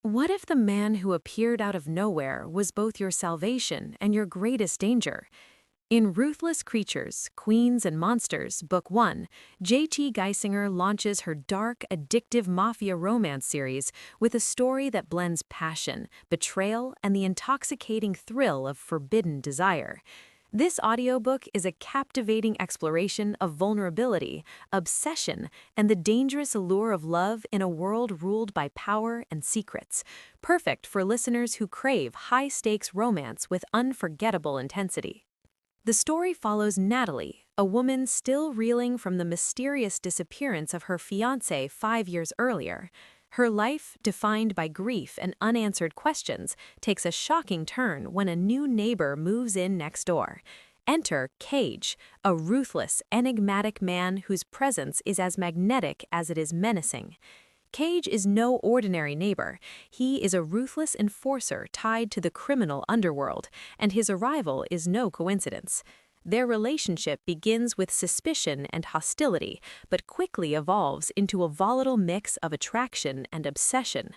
What if the man who appeared out of nowhere was both your salvation and your greatest danger? In Ruthless Creatures, Queens and Monsters, Book 1, J.T. Geissinger launches her dark, addictive mafia romance series with a story that blends passion, betrayal, and the intoxicating thrill of forbidden desire. This audiobook is a captivating exploration of vulnerability, obsession, and the dangerous allure of love in a world ruled by power and secrets, perfect for listeners who crave high-stakes romance with unforgettable intensity. The story follows Natalie, a woman still reeling from the mysterious disappearance of her fiancé 5 years earlier. Her life, defined by grief and unanswered questions, takes a shocking turn when a new neighbor moves in next door. Enter Kage, a ruthless, enigmatic man whose presence is as magnetic as it is menacing. Kage is no ordinary neighbor. He is a ruthless enforcer tied to the criminal underworld, and his arrival is no coincidence. Their relationship begins with suspicion and hostility, but quickly evolves into a volatile mix of attraction and obsession.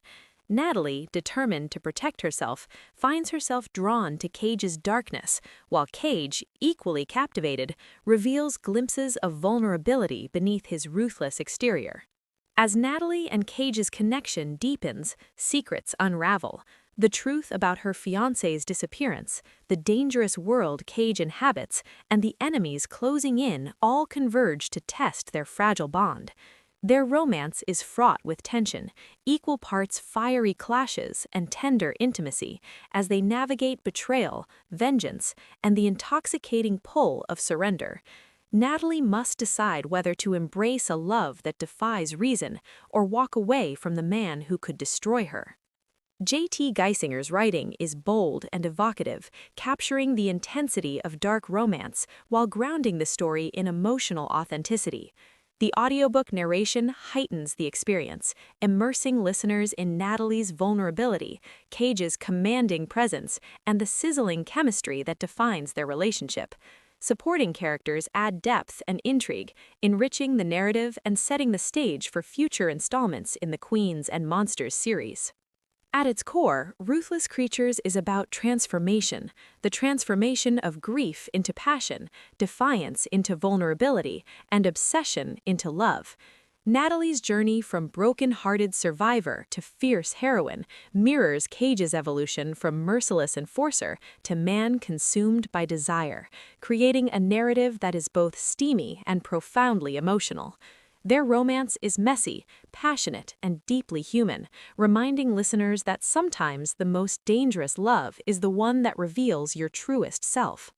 Natalie, determined to protect herself, finds herself drawn to Kage's darkness, while Kage, equally captivated, reveals glimpses of vulnerability beneath his ruthless exterior. As Natalie and Kage's connection deepens, secrets unravel. The truth about her fiancé's disappearance, the dangerous world Kage inhabits, and the enemies closing in all converge to test their fragile bond. Their romance is fraught with tension, equal parts fiery clashes and tender intimacy, as they navigate betrayal, vengeance, and the intoxicating pull of surrender. Natalie must decide whether to embrace a love that defies reason or walk away from the man who could destroy her. J.T. Geisinger's writing is bold and evocative, capturing the intensity of dark romance while grounding the story in emotional authenticity. The audiobook narration heightens the experience, immersing listeners in Natalie's vulnerability, Kage's commanding presence, and the sizzling chemistry that defines their relationship. Supporting characters add depth and intrigue, enriching the narrative and setting the stage for future installments in the Queens and Monsters series. At its core, Ruthless Creatures is about transformation, the transformation of grief into passion, defiance into vulnerability, and obsession into love. Natalie's journey from broken-hearted survivor to fierce heroine mirrors Kage's evolution from merciless enforcer to man consumed by desire, creating a narrative that is both steamy and profoundly emotional. Their romance is messy, passionate, and deeply human, reminding listeners that sometimes the most dangerous love is the one that reveals your truest self.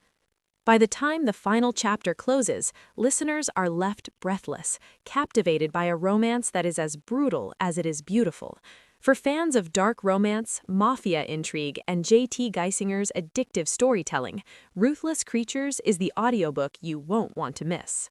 By the time the final chapter closes, listeners are left breathless, captivated by a romance that is as brutal as it is beautiful. For fans of dark romance, mafia intrigue, and J.T. Geisinger's addictive storytelling, Ruthless Creatures is the audiobook you won't want to miss.